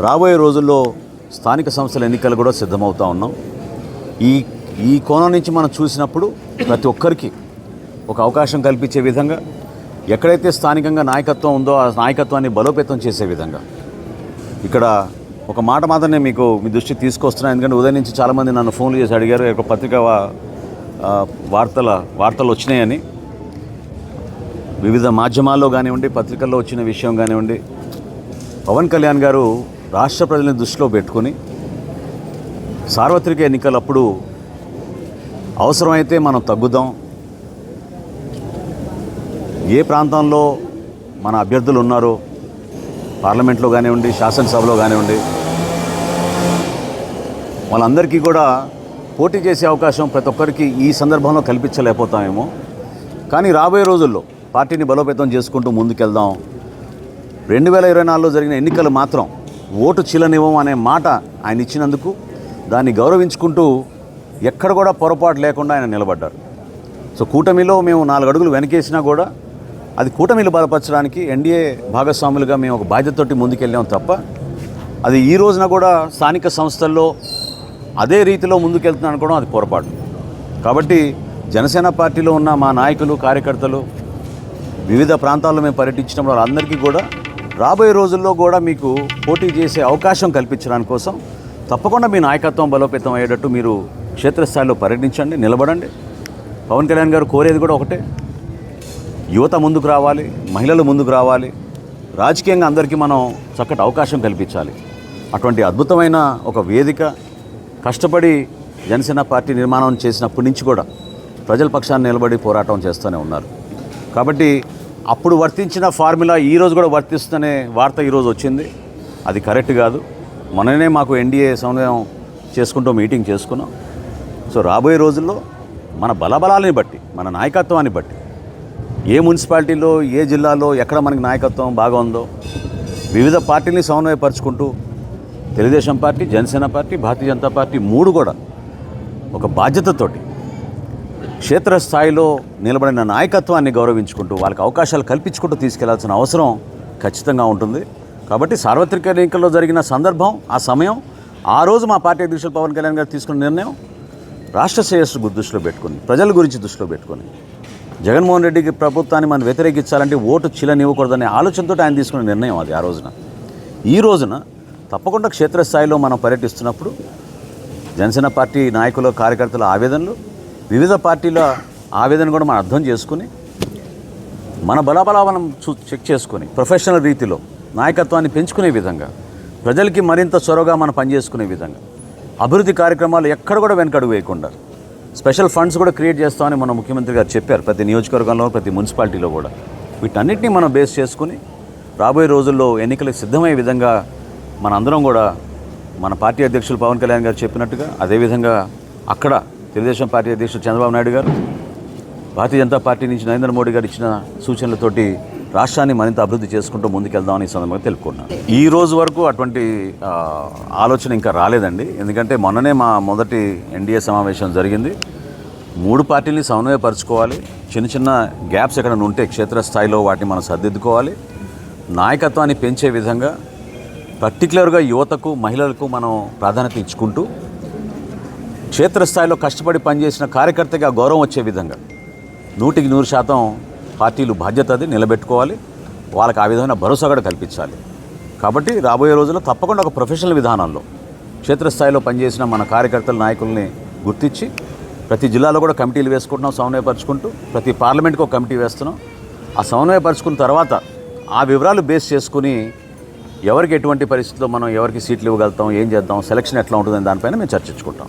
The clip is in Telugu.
రాబోయే రోజుల్లో స్థానిక సంస్థల ఎన్నికలు కూడా సిద్ధమవుతూ ఉన్నాం. ఈ కోణం నుంచి మనం చూసినప్పుడు ప్రతి ఒక్కరికి ఒక అవకాశం కల్పించే విధంగా, ఎక్కడైతే స్థానికంగా నాయకత్వం ఉందో ఆ నాయకత్వాన్ని బలోపేతం చేసే విధంగా ఇక్కడ ఒక మాట మాత్రం నేను మీ దృష్టికి తీసుకొస్తున్నాను. ఎందుకంటే ఉదయం నుంచి చాలామంది నన్ను ఫోన్లు చేసి అడిగారు, ఒక పత్రికా వార్తలు వచ్చినాయని. వివిధ మాధ్యమాల్లో కానివ్వండి, పత్రికల్లో వచ్చిన విషయం కానివ్వండి, పవన్ కళ్యాణ్ గారు రాష్ట్ర ప్రజలను దృష్టిలో పెట్టుకుని సార్వత్రిక ఎన్నికలప్పుడు అవసరమైతే మనం తగ్గుదాం, ఏ ప్రాంతంలో మన అభ్యర్థులు ఉన్నారో పార్లమెంట్లో కానివ్వండి, శాసనసభలో కానివ్వండి, వాళ్ళందరికీ కూడా పోటీ చేసే అవకాశం ప్రతి ఒక్కరికి ఈ సందర్భంలో కల్పించలేకపోతామేమో. కానీ రాబోయే రోజుల్లో పార్టీని బలోపేతం చేసుకుంటూ ముందుకెళ్దాం. 2024లో జరిగిన ఎన్నికలు మాత్రం ఓటు చీలనివ్వం అనే మాట ఆయన ఇచ్చినందుకు దాన్ని గౌరవించుకుంటూ ఎక్కడ కూడా పొరపాటు లేకుండా ఆయన నిలబడ్డారు. సో కూటమిలో మేము 4 అడుగులు వెనకేసినా కూడా అది కూటమిలు బలపరచడానికి ఎన్డీఏ భాగస్వాములుగా మేము ఒక బాధ్యతతోటి ముందుకెళ్ళాం తప్ప అది ఈ రోజున కూడా స్థానిక సంస్థల్లో అదే రీతిలో ముందుకెళ్తున్నాను అనుకోవడం అది పొరపాటు. కాబట్టి జనసేన పార్టీలో ఉన్న మా నాయకులు, కార్యకర్తలు వివిధ ప్రాంతాల్లో మేము పర్యటించడం వాళ్ళందరికీ కూడా రాబోయే రోజుల్లో కూడా మీకు పోటీ చేసే అవకాశం కల్పించడానికి కోసం తప్పకుండా మీ నాయకత్వం బలోపేతం అయ్యేటట్టు మీరు క్షేత్రస్థాయిలో పర్యటించండి, నిలబడండి. పవన్ కళ్యాణ్ గారు కోరేది కూడా ఒకటే, యువత ముందుకు రావాలి, మహిళలు ముందుకు రావాలి, రాజకీయంగా అందరికీ మనం చక్కటి అవకాశం కల్పించాలి. అటువంటి అద్భుతమైన ఒక వేదిక కష్టపడి జనసేన పార్టీ నిర్మాణం చేసినప్పటి నుంచి కూడా ప్రజల పక్షాన్ని నిలబడి పోరాటం చేస్తూనే ఉన్నారు. కాబట్టి అప్పుడు వర్తించిన ఫార్ములా ఈరోజు కూడా వర్తిస్తుందనే వార్త ఈరోజు వచ్చింది. అది కరెక్ట్ కాదు. మొన్ననే మాకు ఎన్డీఏ సమన్వయం చేసుకుంటూ మీటింగ్ చేసుకున్నాం. సో రాబోయే రోజుల్లో మన బలబలాలని బట్టి, మన నాయకత్వాన్ని బట్టి, ఏ మున్సిపాలిటీలో, ఏ జిల్లాలో ఎక్కడ మనకి నాయకత్వం బాగా ఉందో వివిధ పార్టీని సమన్వయపరుచుకుంటూ Telugu Desam party, Janasena party, Bharatiya Janata party 3 కూడా ఒక బాధ్యతతోటి క్షేత్రస్థాయిలో నిలబడిన నాయకత్వాన్ని గౌరవించుకుంటూ వాళ్ళకి అవకాశాలు కల్పించుకుంటూ తీసుకెళ్లాల్సిన అవసరం ఖచ్చితంగా ఉంటుంది. కాబట్టి సార్వత్రిక ఎన్నికల్లో జరిగిన సందర్భం, ఆ సమయం, ఆ రోజు మా పార్టీ అధ్యక్షులు పవన్ కళ్యాణ్ గారు తీసుకున్న నిర్ణయం రాష్ట్ర శ్రేయస్సు దృష్టిలో పెట్టుకుని, ప్రజల గురించి దృష్టిలో పెట్టుకుని, జగన్మోహన్ రెడ్డికి ప్రభుత్వాన్ని మనం వ్యతిరేకించాలంటే ఓటు చీలనివ్వకూడదనే ఆలోచనతో ఆయన తీసుకున్న నిర్ణయం అది ఆ రోజున. ఈ రోజున తప్పకుండా క్షేత్రస్థాయిలో మనం పర్యటిస్తున్నప్పుడు జనసేన పార్టీ నాయకుల, కార్యకర్తల ఆవేదనలు, వివిధ పార్టీల ఆవేదన కూడా మనం అర్థం చేసుకుని మన బలాబలా మనం చెక్ చేసుకొని ప్రొఫెషనల్ రీతిలో నాయకత్వాన్ని పెంచుకునే విధంగా, ప్రజలకి మరింత చొరవగా మనం పనిచేసుకునే విధంగా, అభివృద్ధి కార్యక్రమాలు ఎక్కడ కూడా వెనకడుగు వేయకుండా స్పెషల్ ఫండ్స్ కూడా క్రియేట్ చేస్తామని మన ముఖ్యమంత్రి గారు చెప్పారు. ప్రతి నియోజకవర్గంలో, ప్రతి మున్సిపాలిటీలో కూడా వీటన్నిటిని మనం బేస్ చేసుకుని రాబోయే రోజుల్లో ఎన్నికలకు సిద్ధమయ్యే విధంగా మనందరం కూడా మన పార్టీ అధ్యక్షులు పవన్ కళ్యాణ్ గారు చెప్పినట్టుగా అదేవిధంగా అక్కడ తెలుగుదేశం పార్టీ అధ్యక్షుడు చంద్రబాబు నాయుడు గారు, భారతీయ జనతా పార్టీ నుంచి నరేంద్ర మోడీ గారు ఇచ్చిన సూచనలతోటి రాష్ట్రాన్ని మరింత అభివృద్ధి చేసుకుంటూ ముందుకెళ్దామని ఈ సందర్భంగా తెలుపుకున్నాను. ఈ రోజు వరకు అటువంటి ఆలోచన ఇంకా రాలేదండి. ఎందుకంటే మొన్ననే మా మొదటి ఎన్డీఏ సమావేశం జరిగింది. 3 పార్టీలని సమన్వయపరచుకోవాలి. చిన్న గ్యాప్స్ ఎక్కడ ఉంటే క్షేత్రస్థాయిలో వాటిని మనం సర్దిద్దుకోవాలి. నాయకత్వాన్ని పెంచే విధంగా పర్టికులర్గా యువతకు, మహిళలకు మనం ప్రాధాన్యత ఇచ్చుకుంటూ క్షేత్రస్థాయిలో కష్టపడి పనిచేసిన కార్యకర్తగా గౌరవం వచ్చే విధంగా 100% పార్టీలు బాధ్యత అది నిలబెట్టుకోవాలి. వాళ్ళకి ఆ విధమైన భరోసా కూడా కల్పించాలి. కాబట్టి రాబోయే రోజుల్లో తప్పకుండా ఒక ప్రొఫెషనల్ విధానంలో క్షేత్రస్థాయిలో పనిచేసిన మన కార్యకర్తల, నాయకుల్ని గుర్తించి ప్రతి జిల్లాలో కూడా కమిటీలు వేసుకుంటున్నాం, సమన్వయపరుచుకుంటూ. ప్రతి పార్లమెంట్కి ఒక కమిటీ వేస్తున్నాం. ఆ సమన్వయపరుచుకున్న తర్వాత ఆ వివరాలు బేస్ చేసుకుని ఎవరికి ఎటువంటి పరిస్థితుల్లో మనం ఎవరికి సీట్లు ఇవ్వగలుగుతాం, ఏం చేద్దాం, సెలక్షన్ ఎట్లా ఉంటుందని దానిపైన మేము చర్చించుకుంటాం.